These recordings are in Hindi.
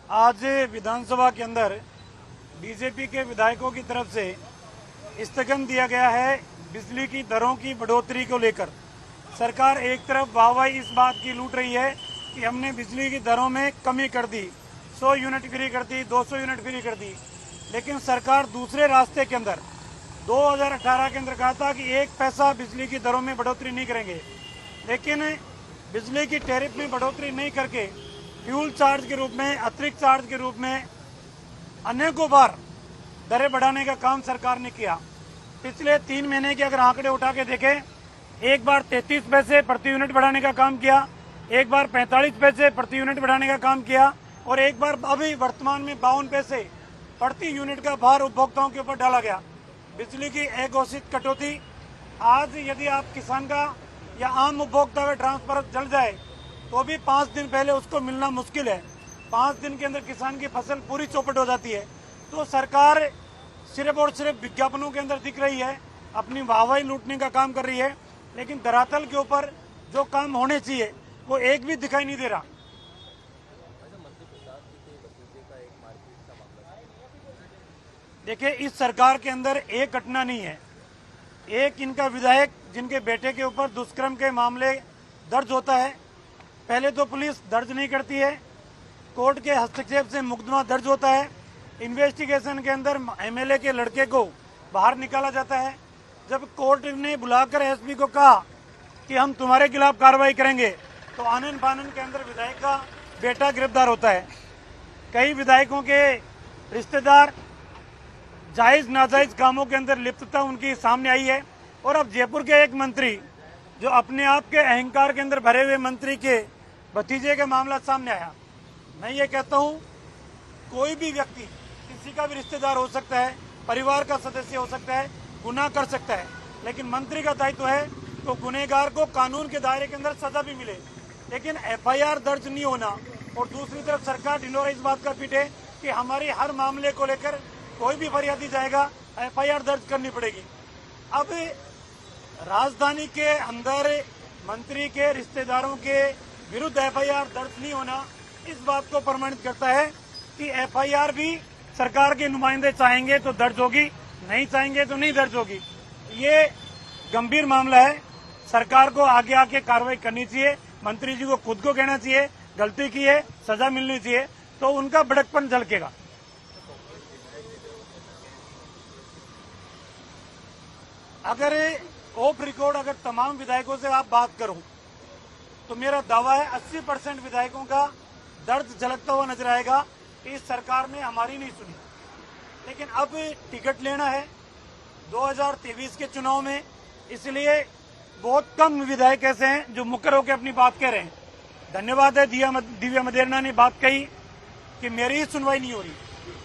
आज विधानसभा के अंदर बीजेपी के विधायकों की तरफ से स्थगन दिया गया है बिजली की दरों की बढ़ोतरी को लेकर। सरकार एक तरफ वाहवाही इस बात की लूट रही है कि हमने बिजली की दरों में कमी कर दी, 100 यूनिट फ्री कर दी, 200 यूनिट फ्री कर दी, लेकिन सरकार दूसरे रास्ते के अंदर 2018 के अंदर कहा था कि 1 पैसा बिजली की दरों में बढ़ोतरी नहीं करेंगे, लेकिन बिजली की टैरिफ में बढ़ोतरी नहीं करके फ्यूल चार्ज के रूप में, अतिरिक्त चार्ज के रूप में अनेकों बार दरें बढ़ाने का काम सरकार ने किया। पिछले 3 महीने के अगर आंकड़े उठा के देखें, एक बार 33 पैसे प्रति यूनिट बढ़ाने का काम किया, एक बार 45 पैसे प्रति यूनिट बढ़ाने का काम किया और एक बार अभी वर्तमान में 52 पैसे प्रति यूनिट का भार उपभोक्ताओं के ऊपर डाला गया। बिजली की अघोषित कटौती, आज यदि आप किसान का या आम उपभोक्ता का ट्रांसफर जल जाए तो भी 5 दिन पहले उसको मिलना मुश्किल है। 5 दिन के अंदर किसान की फसल पूरी चौपट हो जाती है। तो सरकार सिर्फ और सिर्फ विज्ञापनों के अंदर दिख रही है, अपनी वाहवाही लूटने का काम कर रही है, लेकिन धरातल के ऊपर जो काम होने चाहिए वो एक भी दिखाई नहीं दे रहा। देखिए, इस सरकार के अंदर एक घटना नहीं है। एक इनका विधायक जिनके बेटे के ऊपर दुष्कर्म के मामले दर्ज होता है, पहले तो पुलिस दर्ज नहीं करती है, कोर्ट के हस्तक्षेप से मुकदमा दर्ज होता है, इन्वेस्टिगेशन के अंदर एमएलए के लड़के को बाहर निकाला जाता है। जब कोर्ट ने बुलाकर एसपी को कहा कि हम तुम्हारे खिलाफ कार्रवाई करेंगे, तो आनन फानन के अंदर विधायक का बेटा गिरफ्तार होता है। कई विधायकों के रिश्तेदार जायज नाजायज कामों के अंदर लिप्तता उनकी सामने आई है। और अब जयपुर के एक मंत्री, जो अपने आप के अहंकार के अंदर भरे हुए मंत्री के भतीजे का मामला सामने आया। मैं ये कहता हूँ, कोई भी व्यक्ति किसी का भी रिश्तेदार हो सकता है, परिवार का सदस्य हो सकता है, गुनाह कर सकता है, लेकिन मंत्री का दायित्व है तो गुनहगार को कानून के दायरे के अंदर सजा भी मिले। लेकिन एफआईआर दर्ज नहीं होना और दूसरी तरफ सरकार ढिंढोरा इस बात का पीटे कि हमारी हर मामले को लेकर कोई भी फरियादी जाएगा एफआईआर दर्ज करनी पड़ेगी। अब राजधानी के अंदर मंत्री के रिश्तेदारों के विरुद्ध एफआईआर दर्ज नहीं होना इस बात को प्रमाणित करता है कि एफआईआर भी सरकार के नुमाइंदे चाहेंगे तो दर्ज होगी, नहीं चाहेंगे तो नहीं दर्ज होगी। ये गंभीर मामला है, सरकार को आगे आके कार्रवाई करनी चाहिए। मंत्री जी को खुद को कहना चाहिए गलती की है, सजा मिलनी चाहिए, तो उनका भड़कपन झलकेगा। अगर ऑफ रिकॉर्ड अगर तमाम विधायकों से आप बात करूं तो मेरा दावा है 80% विधायकों का दर्द झलकता हुआ नजर आएगा। इस सरकार ने हमारी नहीं सुनी, लेकिन अब टिकट लेना है 2023 के चुनाव में, इसलिए बहुत कम विधायक ऐसे हैं जो मुकर होकर अपनी बात कह रहे हैं। धन्यवाद है दिव्या मदेरणा ने बात कही कि मेरी ही सुनवाई नहीं हो रही,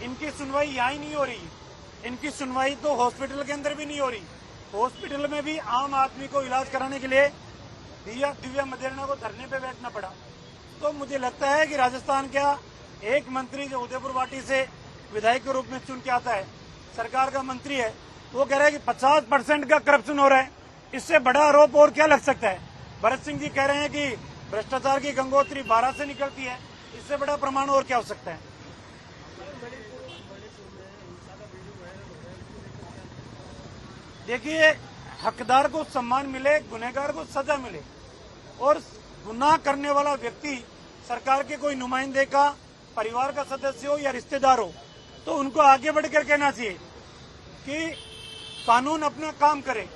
इनकी सुनवाई यहाँ ही नहीं हो रही, इनकी सुनवाई तो हॉस्पिटल के अंदर भी नहीं हो रही। हॉस्पिटल में भी आम आदमी को इलाज कराने के लिए दिव्या मदेरणा को धरने पे बैठना पड़ा। तो मुझे लगता है कि राजस्थान का एक मंत्री जो उदयपुर वाटी से विधायक के रूप में चुन के आता है, सरकार का मंत्री है, वो कह रहा है कि 50% का करप्शन हो रहा है। इससे बड़ा आरोप और क्या लग सकता है? भरत सिंह जी कह रहे हैं कि भ्रष्टाचार की गंगोत्री 12 से निकलती है, इससे बड़ा प्रमाण और क्या हो सकता है? देखिए, हकदार को सम्मान मिले, गुनहगार को सजा मिले, और गुनाह करने वाला व्यक्ति सरकार के कोई नुमाइंदे का परिवार का सदस्य हो या रिश्तेदार हो, तो उनको आगे बढ़कर कहना चाहिए कि कानून अपना काम करे।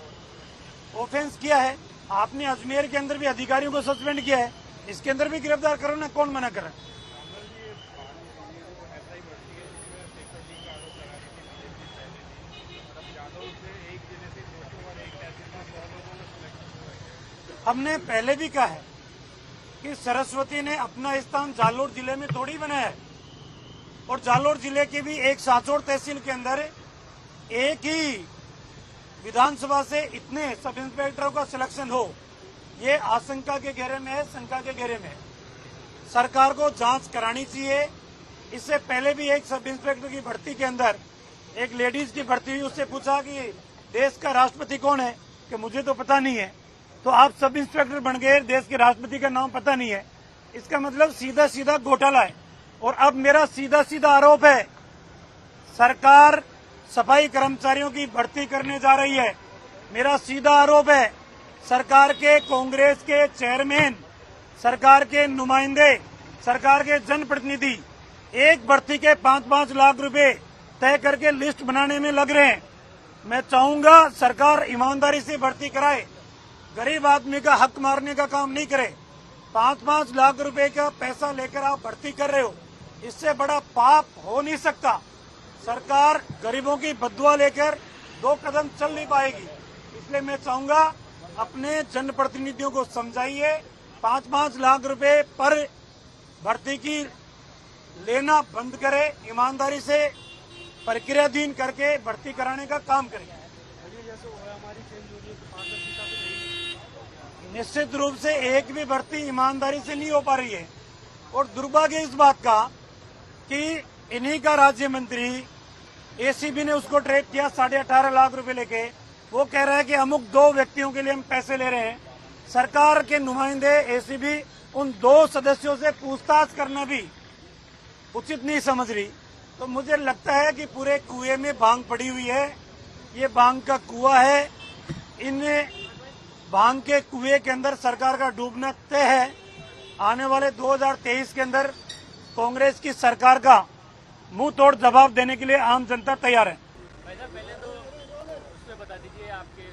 ऑफेंस किया है आपने, अजमेर के अंदर भी अधिकारियों को सस्पेंड किया है, इसके अंदर भी गिरफ्तार करो ना, कौन मना कर रहा है? हमने पहले भी कहा है कि सरस्वती ने अपना स्थान जालोर जिले में थोड़ी बनाया है, और जालोर जिले के भी एक सांचौर तहसील के अंदर एक ही विधानसभा से इतने सब इंस्पेक्टरों का सिलेक्शन हो, ये आशंका के घेरे में है, शंका के घेरे में है। सरकार को जांच करानी चाहिए। इससे पहले भी एक सब इंस्पेक्टर की भर्ती के अंदर एक लेडीज की भर्ती हुई, उससे पूछा कि देश का राष्ट्रपति कौन है, कि मुझे तो पता नहीं है। तो आप सब इंस्पेक्टर बन गए, देश के राष्ट्रपति का नाम पता नहीं है, इसका मतलब सीधा सीधा घोटाला है। और अब मेरा सीधा सीधा आरोप है, सरकार सफाई कर्मचारियों की भर्ती करने जा रही है। मेरा सीधा आरोप है, सरकार के कांग्रेस के चेयरमैन, सरकार के नुमाइंदे, सरकार के जनप्रतिनिधि एक भर्ती के 5-5 लाख रुपए तय करके लिस्ट बनाने में लग रहे हैं। मैं चाहूंगा सरकार ईमानदारी से भर्ती कराए, गरीब आदमी का हक मारने का काम नहीं करे। 5-5 लाख रुपए का पैसा लेकर आप भर्ती कर रहे हो, इससे बड़ा पाप हो नहीं सकता। सरकार गरीबों की बदुआ लेकर 2 कदम चल नहीं पाएगी। इसलिए मैं चाहूंगा अपने जनप्रतिनिधियों को समझाइए, 5-5 लाख रुपए पर भर्ती की लेना बंद करे, ईमानदारी से प्रक्रियाधीन करके भर्ती कराने का काम करें। निश्चित रूप से एक भी भर्ती ईमानदारी से नहीं हो पा रही है और दुर्भाग्य इस बात का कि इन्हीं का राज्य मंत्री एसीबी ने उसको ट्रैक किया 18.5 लाख रुपए लेके। वो कह रहा है कि अमुक 2 व्यक्तियों के लिए हम पैसे ले रहे हैं। सरकार के नुमाइंदे एसीबी उन 2 सदस्यों से पूछताछ करना भी उचित नहीं समझ रही। तो मुझे लगता है कि पूरे कुएं में भांग पड़ी हुई है। ये भांग का कुआं है, इन भांग के कुएं के अंदर सरकार का डूबना तय है। आने वाले 2023 के अंदर कांग्रेस की सरकार का मुंह तोड़ जवाब देने के लिए आम जनता तैयार है। पहले तो उसमें बता दीजिए, आपके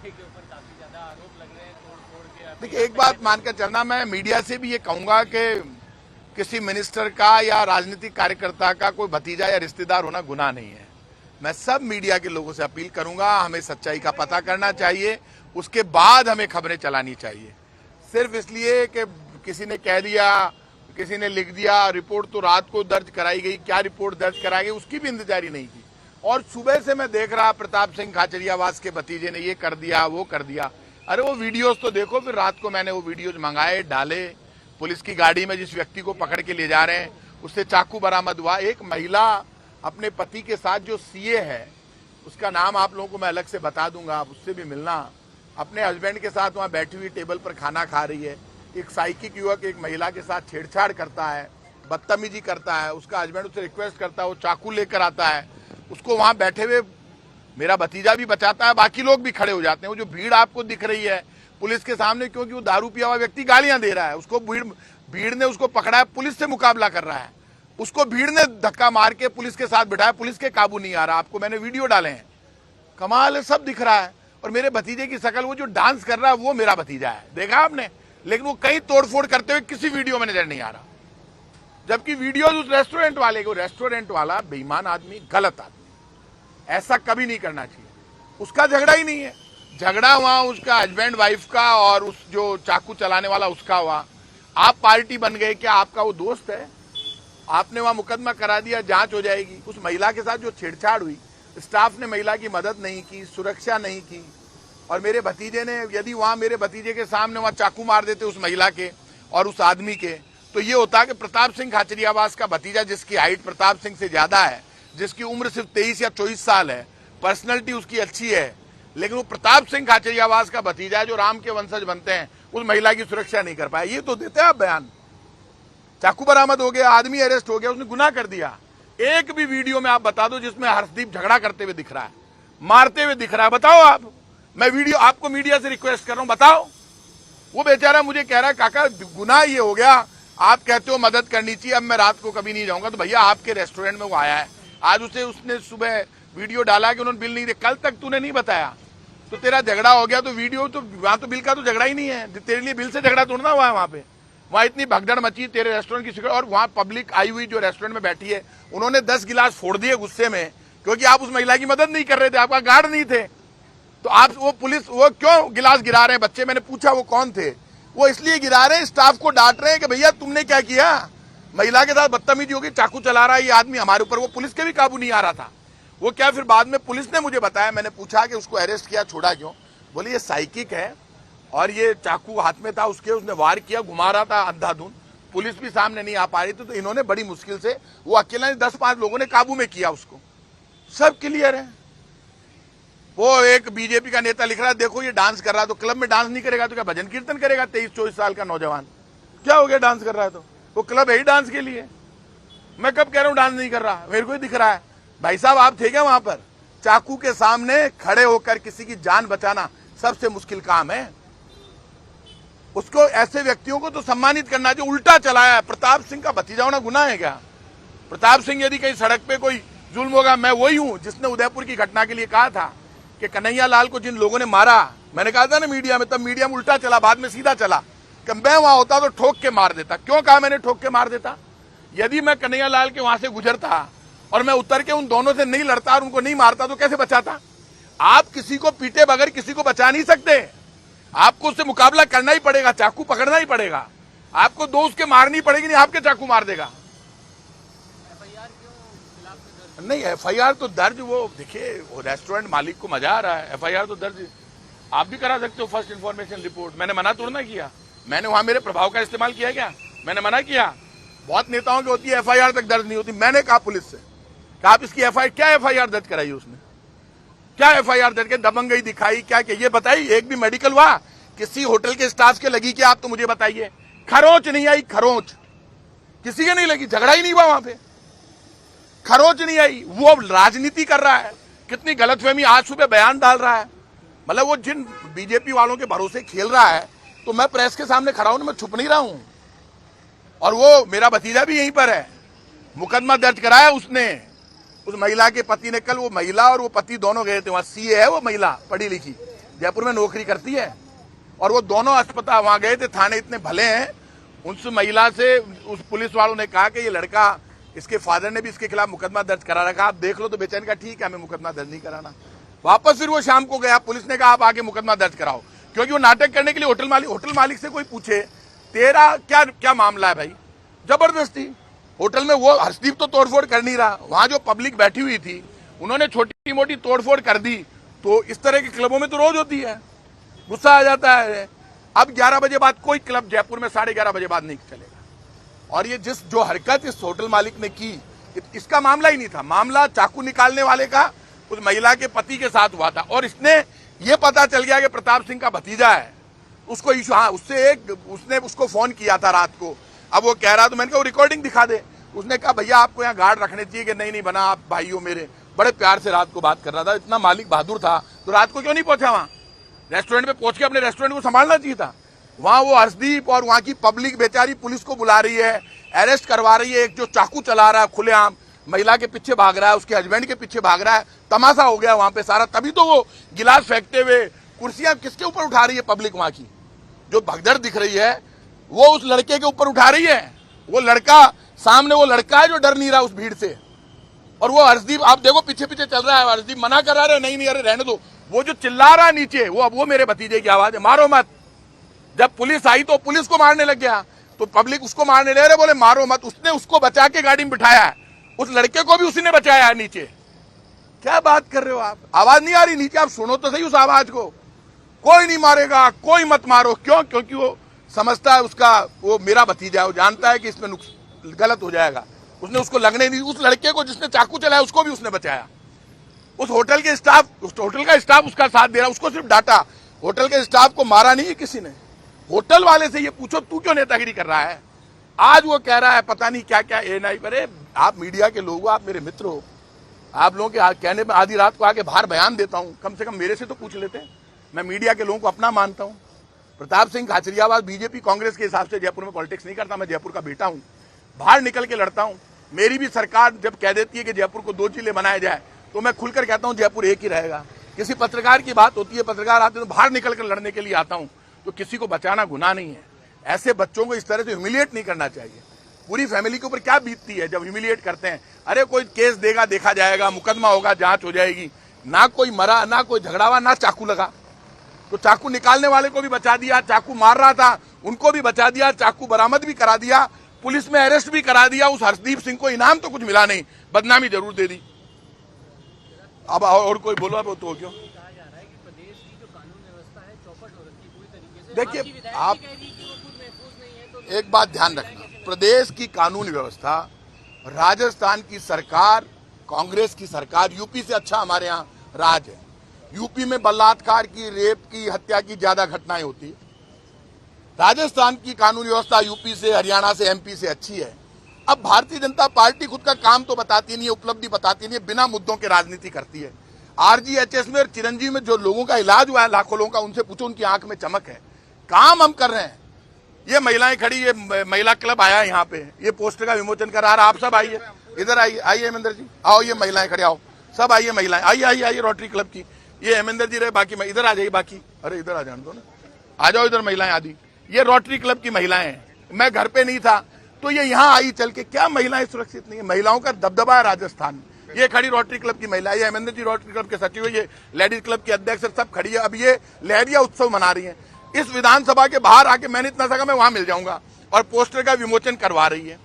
के ऊपर काफी ज्यादा आरोप लग रहे हैं तोड़ के। देखिए, एक बात मानकर चलना, मैं मीडिया से भी ये कहूंगा कि किसी मिनिस्टर का या राजनीतिक कार्यकर्ता का कोई भतीजा या रिश्तेदार होना गुनाह नहीं है। मैं सब मीडिया के लोगों से अपील करूंगा, हमें सच्चाई का पता करना चाहिए, उसके बाद हमें खबरें चलानी चाहिए। सिर्फ इसलिए कि किसी ने कह दिया, किसी ने लिख दिया, रिपोर्ट तो रात को दर्ज कराई गई, क्या रिपोर्ट दर्ज कराई गई उसकी भी इंतजारी नहीं की। और सुबह से मैं देख रहा प्रताप सिंह खाचरियावास के भतीजे ने ये कर दिया, वो कर दिया। अरे वो वीडियोस तो देखो। फिर रात को मैंने वो वीडियोज मंगाए, डाले। पुलिस की गाड़ी में जिस व्यक्ति को पकड़ के ले जा रहे हैं उससे चाकू बरामद हुआ। एक महिला अपने पति के साथ जो सीए है, उसका नाम आप लोगों को मैं अलग से बता दूंगा, आप उससे भी मिलना, अपने हस्बैंड के साथ वहां बैठी हुई टेबल पर खाना खा रही है। एक साइकिक युवक एक महिला के साथ छेड़छाड़ करता है, बदतमीजी करता है, उसका हस्बैंड उससे रिक्वेस्ट करता है, वो चाकू लेकर आता है, उसको वहां बैठे हुए मेरा भतीजा भी बचाता है, बाकी लोग भी खड़े हो जाते हैं। वो जो भीड़ आपको दिख रही है पुलिस के सामने, क्योंकि वो दारू पिया हुआ व्यक्ति गालियां दे रहा है, उसको भीड़ ने उसको पकड़ा है, पुलिस से मुकाबला कर रहा है, उसको भीड़ ने धक्का मार के पुलिस के साथ बिठाया, पुलिस के काबू नहीं आ रहा। आपको मैंने वीडियो डाले हैं, कमाल है, सब दिख रहा है। और मेरे भतीजे की शकल, वो जो डांस कर रहा है वो मेरा भतीजा है, देखा आपने। लेकिन वो कहीं तोड़फोड़ करते हुए किसी वीडियो में नजर नहीं आ रहा, जबकि वीडियो उस रेस्टोरेंट वाले को, रेस्टोरेंट वाला बेईमान आदमी, गलत आदमी, ऐसा कभी नहीं करना चाहिए। उसका झगड़ा ही नहीं है, झगड़ा हुआ उसका हस्बैंड वाइफ का और उस जो चाकू चलाने वाला उसका हुआ। आप पार्टी बन गए, क्या आपका वो दोस्त है? आपने वहां मुकदमा करा दिया, जांच हो जाएगी। उस महिला के साथ जो छेड़छाड़ हुई, स्टाफ ने महिला की मदद नहीं की, सुरक्षा नहीं की, और मेरे भतीजे ने, यदि वहां मेरे भतीजे के सामने वहां चाकू मार देते उस महिला के और उस आदमी के, तो ये होता कि प्रताप सिंह खाचरियावास का भतीजा, जिसकी हाइट प्रताप सिंह से ज्यादा है, जिसकी उम्र सिर्फ 23 या 24 साल है, पर्सनैलिटी उसकी अच्छी है, लेकिन वो प्रताप सिंह खाचरियावास का भतीजा जो राम के वंशज बनते हैं, उस महिला की सुरक्षा नहीं कर पाया। ये तो देते हैं आप बयान। चाकू बरामद हो गया, आदमी अरेस्ट हो गया, उसने गुनाह कर दिया। एक भी वीडियो में आप बता दो जिसमें हर्षदीप झगड़ा करते हुए दिख रहा है, मारते हुए दिख रहा है, बताओ आप। मैं वीडियो आपको मीडिया से रिक्वेस्ट कर रहा हूं, बताओ। वो बेचारा मुझे कह रहा है, काका गुनाह ये हो गया, आप कहते हो मदद करनी चाहिए, अब मैं रात को कभी नहीं जाऊंगा। तो भैया आपके रेस्टोरेंट में वो आया है, आज उसने सुबह वीडियो डाला कि उन्होंने बिल नहीं दिया, कल तक तूने नहीं बताया, तो तेरा झगड़ा हो गया। तो वीडियो तो वहां तो बिल का तो झगड़ा ही नहीं है, तेरे लिए बिल से झगड़ा तोड़ना हुआ है वहां पे। वहां इतनी भगदड़ मची तेरे रेस्टोरेंट की सिक्योरिटी, और वहां पब्लिक आई हुई जो रेस्टोरेंट में बैठी है, उन्होंने 10 गिलास फोड़ दिए गुस्से में, क्योंकि आप उस महिला की मदद नहीं कर रहे थे, आपका गार्ड नहीं थे। तो आप वो पुलिस, वो क्यों गिलास गिरा रहे हैं बच्चे? मैंने पूछा वो कौन थे, वो इसलिए गिरा रहे हैं, स्टाफ को डांट रहे हैं कि भैया तुमने क्या किया, महिला के साथ बदतमीजी होगी, चाकू चला रहा है ये आदमी हमारे ऊपर। वो पुलिस के भी काबू नहीं आ रहा था। वो क्या, फिर बाद में पुलिस ने मुझे बताया, मैंने पूछा कि उसको अरेस्ट किया, छोड़ा क्यों? बोले ये साइकिक है और ये चाकू हाथ में था उसके, उसने वार किया, घुमा रहा था अंधाधुंध, पुलिस भी सामने नहीं आ पा रही थी, तो इन्होंने बड़ी मुश्किल से, वो अकेला 10-5 लोगों ने काबू में किया उसको। सब क्लियर है। वो एक बीजेपी का नेता लिख रहा है, देखो ये डांस कर रहा है, तो क्लब में डांस नहीं करेगा तो क्या भजन कीर्तन करेगा? 23-24 साल का नौजवान क्या हो गया, डांस कर रहा है तो? वो क्लब है ही डांस के लिए। मैं कब कह रहा हूं डांस नहीं कर रहा, मेरे को ही दिख रहा है। भाई साहब आप थे क्या वहां पर? चाकू के सामने खड़े होकर किसी की जान बचाना सबसे मुश्किल काम है। उसको, ऐसे व्यक्तियों को तो सम्मानित करना जो उल्टा चलाया है। प्रताप सिंह का भतीजा होना गुनाह है क्या? प्रताप सिंह यदि कहीं सड़क पे कोई जुल्म होगा, मैं वही हूं जिसने उदयपुर की घटना के लिए कहा था कि कन्हैया लाल को जिन लोगों ने मारा, मैंने कहा था ना मीडिया में, तब मीडिया में उल्टा चला, बाद में सीधा चला कि मैं वहां होता तो ठोक के मार देता। क्यों कहा मैंने ठोक के मार देता? यदि मैं कन्हैया लाल के वहां से गुजरता और मैं उतर के उन दोनों से नहीं लड़ता और उनको नहीं मारता तो कैसे बचाता? आप किसी को पीटे बगैर किसी को बचा नहीं सकते। आपको उससे मुकाबला करना ही पड़ेगा, चाकू पकड़ना ही पड़ेगा। आपको दो उसके मारनी पड़ेगी, नहीं आपके चाकू मार देगा। नहीं, एफआईआर तो दर्ज, वो देखिए वो रेस्टोरेंट मालिक को मजा आ रहा है, एफआईआर तो दर्ज आप भी करा सकते हो। फर्स्ट इन्फॉर्मेशन रिपोर्ट मैंने मना थोड़ा ना किया, मैंने वहां मेरे प्रभाव का इस्तेमाल किया क्या? मैंने मना किया? बहुत नेताओं की होती है एफआईआर तक दर्ज नहीं होती। मैंने कहा पुलिस से कि आप इसकी एफआईआर, क्या एफआईआर दर्ज कराई उसने? क्या एफआईआर दर्ज कर दबंगई दिखाई क्या? ये बताइए, एक भी मेडिकल हुआ किसी होटल के स्टाफ के लगी क्या? आप तो मुझे बताइए। खरोंच नहीं आई, खरोंच किसी के नहीं लगी, झगड़ा ही नहीं हुआ वहां पे, खरोंच नहीं आई। वो राजनीति कर रहा है, कितनी गलतफहमी, आज सुबह बयान डाल रहा है। मतलब वो जिन बीजेपी वालों के भरोसे खेल रहा है, तो मैं प्रेस के सामने खड़ा हूं, मैं छुप नहीं रहा हूं। और वो मेरा भतीजा भी यहीं पर है, मुकदमा दर्ज कराया उसने, उस महिला के पति ने। कल वो महिला और वो पति दोनों गए थे वहां, सीए है वो महिला, पढ़ी लिखी, जयपुर में नौकरी करती है, और वो दोनों अस्पताल वहां गए थे। थाने इतने भले हैं, उस महिला से उस पुलिस वालों ने कहा कि ये लड़का, इसके फादर ने भी इसके खिलाफ मुकदमा दर्ज करा रखा, आप देख लो। तो बेचैन का ठीक है, हमें मुकदमा दर्ज नहीं कराना। वापस फिर वो शाम को गया, पुलिस ने कहा आप आगे मुकदमा दर्ज कराओ, क्योंकि वो नाटक करने के लिए होटल मालिक से कोई पूछे तेरा क्या क्या मामला है भाई, जबरदस्ती होटल में। वो हर्षदीप तो तोड़फोड़ कर नहीं रहा, वहां जो पब्लिक बैठी हुई थी उन्होंने छोटी मोटी तोड़फोड़ कर दी। तो इस तरह के क्लबों में तो रोज होती है, गुस्सा आ जाता है। अब 11 बजे बाद कोई क्लब जयपुर में 11:30 बजे बाद नहीं चलेगा। और ये जो हरकत इस होटल मालिक ने की, इसका मामला ही नहीं था, मामला चाकू निकालने वाले का उस महिला के पति के साथ हुआ था। और इसने ये पता चल गया कि प्रताप सिंह का भतीजा है, उसको इशू, हाँ उसने उसको फोन किया था रात को। अब वो कह रहा, तो मैंने कहा वो रिकॉर्डिंग दिखा दे। उसने कहा भैया आपको यहाँ गार्ड रखने चाहिए कि नहीं बना, आप भाई हो मेरे। बड़े प्यार से रात को बात कर रहा था, इतना मालिक बहादुर था, तो रात को क्यों नहीं पहुंचा वहां? रेस्टोरेंट में पहुंच के अपने रेस्टोरेंट को संभालना चाहिए था। वहां वो हर्षदीप और वहां की पब्लिक बेचारी पुलिस को बुला रही है, अरेस्ट करवा रही है। एक जो चाकू चला रहा है खुलेआम, महिला के पीछे भाग रहा है, उसके हस्बैंड के पीछे भाग रहा है, तमाशा हो गया वहां पे सारा। तभी तो वो गिलास फेंकते हुए, कुर्सियां किसके ऊपर उठा रही है पब्लिक, वहां की जो भगदड़ दिख रही है वो उस लड़के के ऊपर उठा रही है। वो लड़का, सामने वो लड़का है जो डर नहीं रहा उस भीड़ से। और वो हर्षदीप आप देखो पीछे पीछे चल रहा है, हर्षदीप मना कर रहा है, नहीं अरे रहने दो। वो जो चिल्ला रहा है नीचे, वो मेरे भतीजे की आवाज है, मारो मत। जब पुलिस आई तो पुलिस को मारने लग गया, तो पब्लिक उसको मारने ले रहे, बोले मारो मत। उसने उसको बचा के गाड़ी में बिठाया है, उस लड़के को भी उसी ने बचाया है नीचे। क्या बात कर रहे हो आप? आवाज नहीं आ रही नीचे? आप सुनो तो सही उस आवाज को। कोई नहीं मारेगा, कोई मत मारो। क्यों? क्योंकि वो समझता है उसका, वो मेरा भतीजा है, वो जानता है कि इसमें गलत हो जाएगा। उसने उसको लगने नहीं, उस लड़के को जिसने चाकू चलाया उसको भी उसने बचाया। उस होटल के स्टाफ, उस होटल का स्टाफ उसका साथ दे रहा, उसको सिर्फ डांटा, होटल के स्टाफ को मारा नहीं है किसी ने। होटल वाले से ये पूछो तू क्यों नेतागिरी कर रहा है? आज वो कह रहा है पता नहीं क्या क्या एएनआई पर। आप मीडिया के लोग हो, आप मेरे मित्र हो, आप लोगों के कहने में आधी रात को आके बाहर बयान देता हूं, कम से कम मेरे से तो पूछ लेते। मैं मीडिया के लोगों को अपना मानता हूं। प्रताप सिंह खाचरियावास बीजेपी कांग्रेस के हिसाब से जयपुर में पॉलिटिक्स नहीं करता। मैं जयपुर का बेटा हूं, बाहर निकल के लड़ता हूं। मेरी भी सरकार जब कह देती है कि जयपुर को 2 जिले बनाए जाए, तो मैं खुलकर कहता हूं जयपुर एक ही रहेगा। किसी पत्रकार की बात होती है, पत्रकार आते तो बाहर निकल कर लड़ने के लिए आता हूं। तो किसी को बचाना गुनाह नहीं है। ऐसे बच्चों को इस तरह से ह्यूमिलिएट नहीं करना चाहिए। पूरी फैमिली के ऊपर क्या बीतती है जब ह्यूमिलिएट करते हैं। अरे कोई केस देगा, देखा जाएगा, मुकदमा होगा, जांच हो जाएगी। ना कोई मरा, ना कोई झगड़ा हुआ, ना चाकू लगा। तो चाकू निकालने वाले को भी बचा दिया, चाकू मार रहा था उनको भी बचा दिया, चाकू बरामद भी करा दिया, पुलिस में अरेस्ट भी करा दिया। उस हर्षदीप सिंह को इनाम तो कुछ मिला नहीं, बदनामी जरूर दे दी। अब और कोई बोलो, अब तो क्यों? देखिए आप एक बात ध्यान रखना, प्रदेश की कानून व्यवस्था, राजस्थान की सरकार, कांग्रेस की सरकार, यूपी से अच्छा हमारे यहाँ राज है। यूपी में बलात्कार की, रेप की, हत्या की ज्यादा घटनाएं होती है। राजस्थान की कानून व्यवस्था यूपी से, हरियाणा से, एमपी से अच्छी है। अब भारतीय जनता पार्टी खुद का काम तो बताती नहीं है, उपलब्धि बताती नहीं है, बिना मुद्दों के राजनीति करती है। आरजीएचएस में और चिरंजीवी में जो लोगों का इलाज हुआ है, लाखों लोगों का, उनसे पूछो, उनकी आंख में चमक है। काम हम कर रहे हैं। ये महिलाएं खड़ी, ये महिला क्लब आया यहाँ पे, ये पोस्टर का विमोचन करा रहा। आप सब आइए, इधर आइए, आइए हेमेंद्र जी, आओ, ये महिलाएं खड़े, आओ सब आइए, महिलाएं आइए, आइए आइए, रोटरी क्लब की ये हेमेंद्र जी रहे, बाकी इधर आ जाइए, बाकी अरे इधर आ जाने दो ना, आ जाओ इधर, महिलाएं आदि, ये रोटरी क्लब की महिलाएं हैं। मैं घर पे नहीं था तो ये यहाँ आई चल के। क्या महिलाएं सुरक्षित नहीं है? महिलाओं का दबदबा है राजस्थान में। ये खड़ी रोटरी क्लब की महिला, ये हेमेंद्र जी रोटरी क्लब के सचिव है, ये लेडीज क्लब की अध्यक्ष, सब खड़ी है। अब ये लहरिया उत्सव मना रही है। इस विधानसभा के बाहर आके मैंने इतना सका मैं वहां मिल जाऊंगा, और पोस्टर का विमोचन करवा रही है।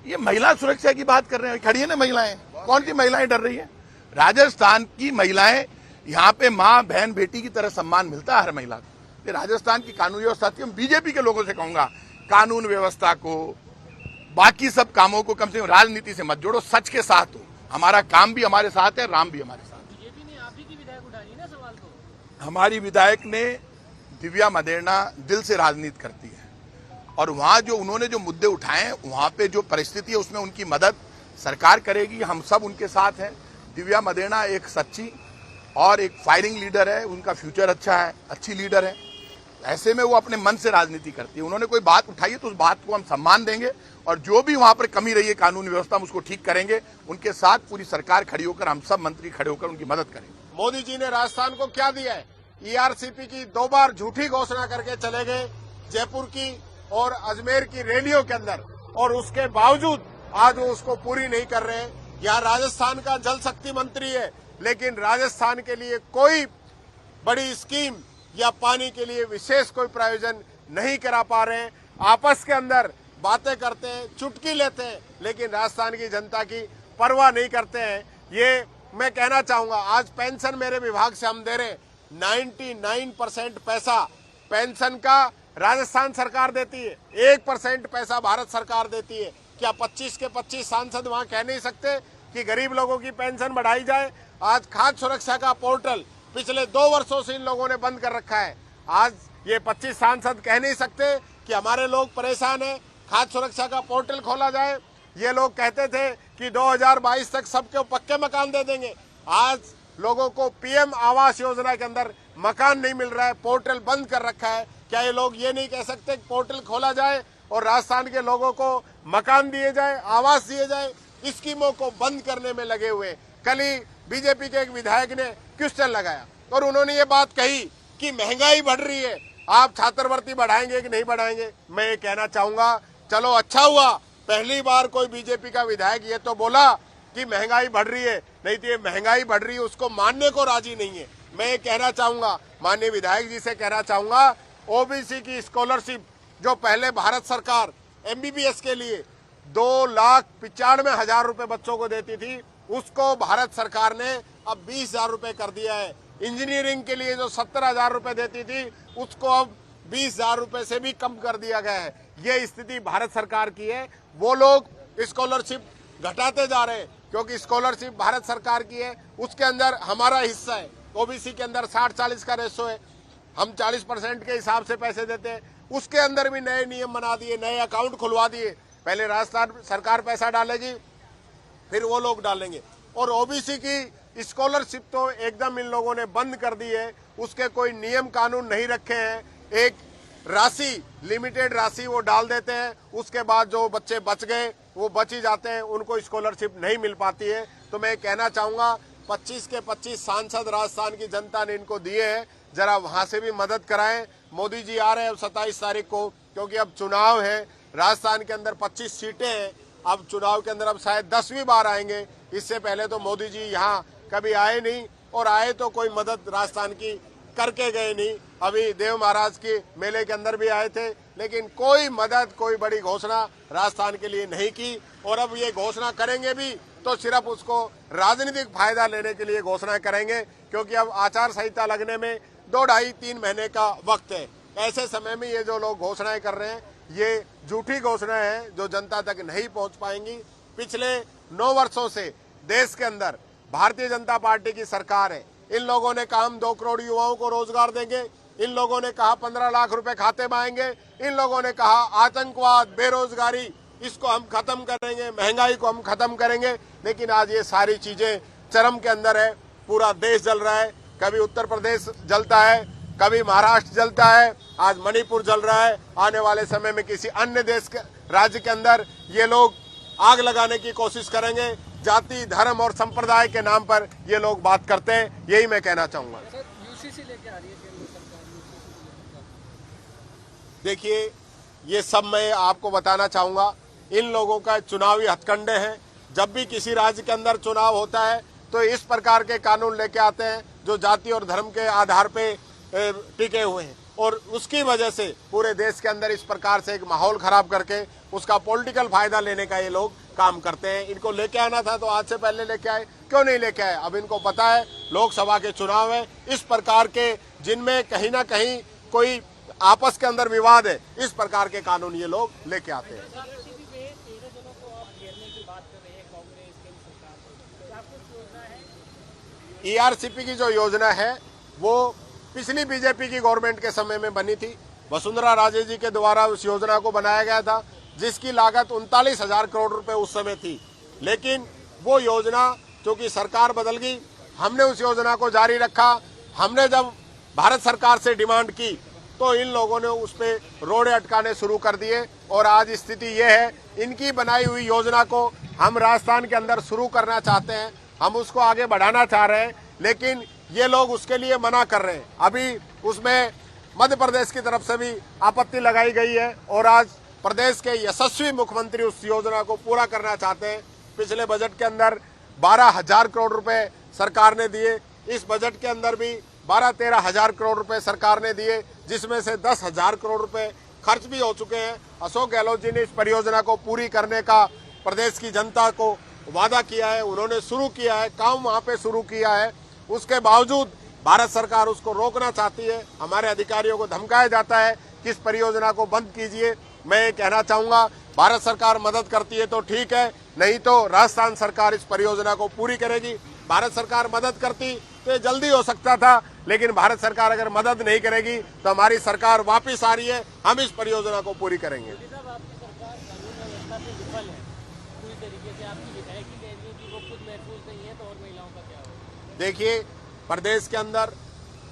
ये महिला सुरक्षा की बात कर रहे हैं, खड़ी है ना महिलाएं। कौन सी महिलाएं डर रही है? राजस्थान की महिलाएं, यहाँ पे माँ बहन बेटी की तरह सम्मान मिलता है हर महिला को। ये राजस्थान की कानून व्यवस्था थी। मैं बीजेपी के लोगों से कहूंगा, कानून व्यवस्था को, बाकी सब कामों को कम से कम राजनीति से मत जोड़ो, सच के साथ हो। हमारा काम भी हमारे साथ है, राम भी हमारे साथ है। बीजेपी ने आप ही की विधायक उठाई ना सवाल को। हमारी विधायक ने, दिव्या मदेरणा, दिल से राजनीति करती है, और वहां जो उन्होंने जो मुद्दे उठाए हैं, वहां पे जो परिस्थिति है उसमें उनकी मदद सरकार करेगी। हम सब उनके साथ हैं। दिव्या मदेरणा एक सच्ची और एक फायरिंग लीडर है, उनका फ्यूचर अच्छा है, अच्छी लीडर है। ऐसे में वो अपने मन से राजनीति करती है। उन्होंने कोई बात उठाई है तो उस बात को हम सम्मान देंगे, और जो भी वहां पर कमी रही है कानून व्यवस्था में उसको ठीक करेंगे। उनके साथ पूरी सरकार खड़ी होकर, हम सब मंत्री खड़े होकर उनकी मदद करेंगे। मोदी जी ने राजस्थान को क्या दिया है? ईआरसीपी की 2 बार झूठी घोषणा करके चले गए जयपुर की और अजमेर की रैलियों के अंदर, और उसके बावजूद आज वो उसको पूरी नहीं कर रहे हैं। यहाँ राजस्थान का जल शक्ति मंत्री है, लेकिन राजस्थान के लिए कोई बड़ी स्कीम या पानी के लिए विशेष कोई प्रायोजन नहीं करा पा रहे हैं। आपस के अंदर बातें करते हैं, चुटकी लेते हैं, लेकिन राजस्थान की जनता की परवाह नहीं करते हैं। ये मैं कहना चाहूंगा, आज पेंशन मेरे विभाग से हम दे रहे, 99% पैसा पेंशन का राजस्थान सरकार देती है, 1% पैसा भारत सरकार देती है। क्या 25 के 25 सांसद वहां कह नहीं सकते कि गरीब लोगों की पेंशन बढ़ाई जाए? आज खाद्य सुरक्षा का पोर्टल पिछले 2 वर्षों से इन लोगों ने बंद कर रखा है। आज ये 25 सांसद कह नहीं सकते कि हमारे लोग परेशान हैं, खाद्य सुरक्षा का पोर्टल खोला जाए। ये लोग कहते थे कि 2022 तक सबको पक्के मकान दे देंगे। आज लोगों को पीएम आवास योजना के अंदर मकान नहीं मिल रहा है, पोर्टल बंद कर रखा है। क्या ये लोग ये नहीं कह सकते कि पोर्टल खोला जाए और राजस्थान के लोगों को मकान दिए जाए, आवास दिए जाए? स्कीमों को बंद करने में लगे हुए। कल ही बीजेपी के एक विधायक ने क्वेश्चन लगाया और उन्होंने ये बात कही कि महंगाई बढ़ रही है, आप छात्रवृत्ति बढ़ाएंगे कि नहीं बढ़ाएंगे? मैं ये कहना चाहूंगा, चलो अच्छा हुआ पहली बार कोई बीजेपी का विधायक ये तो बोला कि महंगाई बढ़ रही है, नहीं तो ये महंगाई बढ़ रही है उसको मानने को राजी नहीं है। मैं ये कहना चाहूंगा, माननीय विधायक जी से कहना चाहूंगा, ओबीसी की स्कॉलरशिप जो पहले भारत सरकार एमबीबीएस के लिए 2,95,000 रुपए बच्चों को देती थी, उसको भारत सरकार ने अब 20,000 रुपए कर दिया है। इंजीनियरिंग के लिए जो 70,000 रुपए देती थी, उसको अब 20,000 रुपए से भी कम कर दिया गया है। ये स्थिति भारत सरकार की है। वो लोग स्कॉलरशिप घटाते जा रहे हैं क्योंकि स्कॉलरशिप भारत सरकार की है, उसके अंदर हमारा हिस्सा है। ओबीसी के अंदर 60-40 का रेशो है, हम 40% के हिसाब से पैसे देते हैं। उसके अंदर भी नए नियम बना दिए, नए अकाउंट खुलवा दिए। पहले राजस्थान सरकार पैसा डालेगी, फिर वो लोग डालेंगे। और ओबीसी की स्कॉलरशिप तो एकदम इन लोगों ने बंद कर दी है, उसके कोई नियम कानून नहीं रखे हैं। एक राशि, लिमिटेड राशि वो डाल देते हैं, उसके बाद जो बच्चे बच गए वो बच ही जाते हैं, उनको स्कॉलरशिप नहीं मिल पाती है। तो मैं कहना चाहूंगा, 25 के 25 सांसद राजस्थान की जनता ने इनको दिए हैं, जरा वहां से भी मदद कराएं। मोदी जी आ रहे हैं 27 तारीख को, क्योंकि अब चुनाव है राजस्थान के अंदर, 25 सीटें हैं। अब चुनाव के अंदर अब शायद 10वीं बार आएंगे। इससे पहले तो मोदी जी यहाँ कभी आए नहीं, और आए तो कोई मदद राजस्थान की करके गए नहीं। अभी देव महाराज के मेले के अंदर भी आए थे, लेकिन कोई मदद, कोई बड़ी घोषणा राजस्थान के लिए नहीं की। और अब ये घोषणा करेंगे भी तो सिर्फ उसको राजनीतिक फायदा लेने के लिए घोषणा करेंगे, क्योंकि अब आचार संहिता लगने में 2-2.5-3 महीने का वक्त है। ऐसे समय में ये जो लोग घोषणाएं कर रहे हैं, ये झूठी घोषणाएं हैं जो जनता तक नहीं पहुंच पाएंगी। पिछले 9 वर्षों से देश के अंदर भारतीय जनता पार्टी की सरकार है। इन लोगों ने कहा हम 2 करोड़ युवाओं को रोजगार देंगे, इन लोगों ने कहा 15 लाख रुपए खाते में आएंगे, इन लोगों ने कहा आतंकवाद, बेरोजगारी, इसको हम खत्म करेंगे, महंगाई को हम खत्म करेंगे। लेकिन आज ये सारी चीजें चरम के अंदर है। पूरा देश जल रहा है, कभी उत्तर प्रदेश जलता है, कभी महाराष्ट्र जलता है, आज मणिपुर जल रहा है। आने वाले समय में किसी अन्य देश के राज्य के अंदर ये लोग आग लगाने की कोशिश करेंगे। जाति, धर्म और संप्रदाय के नाम पर ये लोग बात करते हैं, यही मैं कहना चाहूंगा। यूसीसी लेके आ रही है केंद्र सरकार, देखिए, ये सब मैं आपको बताना चाहूंगा, इन लोगों का चुनावी हथकंडे हैं। जब भी किसी राज्य के अंदर चुनाव होता है तो इस प्रकार के कानून लेके आते हैं जो जाति और धर्म के आधार पे टिके हुए हैं, और उसकी वजह से पूरे देश के अंदर इस प्रकार से एक माहौल खराब करके उसका पॉलिटिकल फायदा लेने का ये लोग काम करते हैं। इनको लेके आना था तो आज से पहले लेके आए, क्यों नहीं लेके आए? अब इनको पता है लोकसभा के चुनाव है, इस प्रकार के जिनमें कहीं ना कहीं कोई आपस के अंदर विवाद है, इस प्रकार के कानून ये लोग लेके आते हैं। ईआरसीपी की जो योजना है वो पिछली बीजेपी की गवर्नमेंट के समय में बनी थी। वसुंधरा राजे जी के द्वारा उस योजना को बनाया गया था, जिसकी लागत 39,000 करोड़ रुपए उस समय थी। लेकिन वो योजना, चूंकि सरकार बदल गई, हमने उस योजना को जारी रखा। हमने जब भारत सरकार से डिमांड की तो इन लोगों ने उस पे रोड़े अटकाने शुरू कर दिए, और आज स्थिति ये है, इनकी बनाई हुई योजना को हम राजस्थान के अंदर शुरू करना चाहते हैं, हम उसको आगे बढ़ाना चाह रहे हैं, लेकिन ये लोग उसके लिए मना कर रहे हैं। अभी उसमें मध्य प्रदेश की तरफ से भी आपत्ति लगाई गई है, और आज प्रदेश के यशस्वी मुख्यमंत्री उस योजना को पूरा करना चाहते हैं। पिछले बजट के अंदर 12,000 करोड़ रुपए सरकार ने दिए, इस बजट के अंदर भी 12-13 हजार करोड़ रुपए सरकार ने दिए, जिसमें से 10,000 करोड़ रुपए खर्च भी हो चुके हैं। अशोक गहलोत जी ने इस परियोजना को पूरी करने का प्रदेश की जनता को वादा किया है, उन्होंने शुरू किया है, काम वहां पे शुरू किया है। उसके बावजूद भारत सरकार उसको रोकना चाहती है। हमारे अधिकारियों को धमकाया जाता है कि इस परियोजना को बंद कीजिए। मैं ये कहना चाहूंगा, भारत सरकार मदद करती है तो ठीक है, नहीं तो राजस्थान सरकार इस परियोजना को पूरी करेगी। भारत सरकार मदद करती तो ये जल्दी हो सकता था, लेकिन भारत सरकार अगर मदद नहीं करेगी तो हमारी सरकार वापिस आ रही है, हम इस परियोजना को पूरी करेंगे। देखिए, प्रदेश के अंदर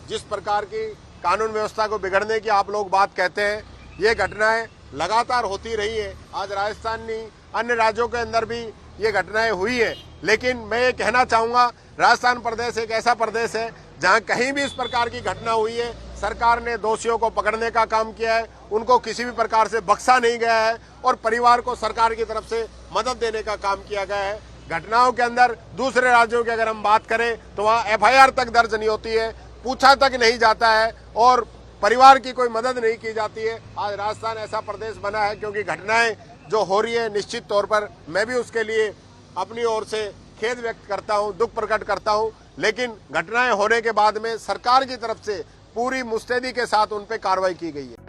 जिस प्रकार की कानून व्यवस्था को बिगड़ने की आप लोग बात कहते हैं, ये घटनाएं लगातार होती रही है। आज राजस्थान नहीं, अन्य राज्यों के अंदर भी ये घटनाएं हुई है। लेकिन मैं ये कहना चाहूंगा, राजस्थान प्रदेश एक ऐसा प्रदेश है जहां कहीं भी इस प्रकार की घटना हुई है, सरकार ने दोषियों को पकड़ने का काम किया है, उनको किसी भी प्रकार से बख्शा नहीं गया है, और परिवार को सरकार की तरफ से मदद देने का काम किया गया है। घटनाओं के अंदर दूसरे राज्यों की अगर हम बात करें तो वहाँ FIR तक दर्ज नहीं होती है, पूछा तक नहीं जाता है, और परिवार की कोई मदद नहीं की जाती है। आज राजस्थान ऐसा प्रदेश बना है क्योंकि घटनाएं जो हो रही है, निश्चित तौर पर मैं भी उसके लिए अपनी ओर से खेद व्यक्त करता हूं, दुख प्रकट करता हूं। लेकिन घटनाएं होने के बाद में सरकार की तरफ से पूरी मुस्तैदी के साथ उन पे कार्रवाई की गई है।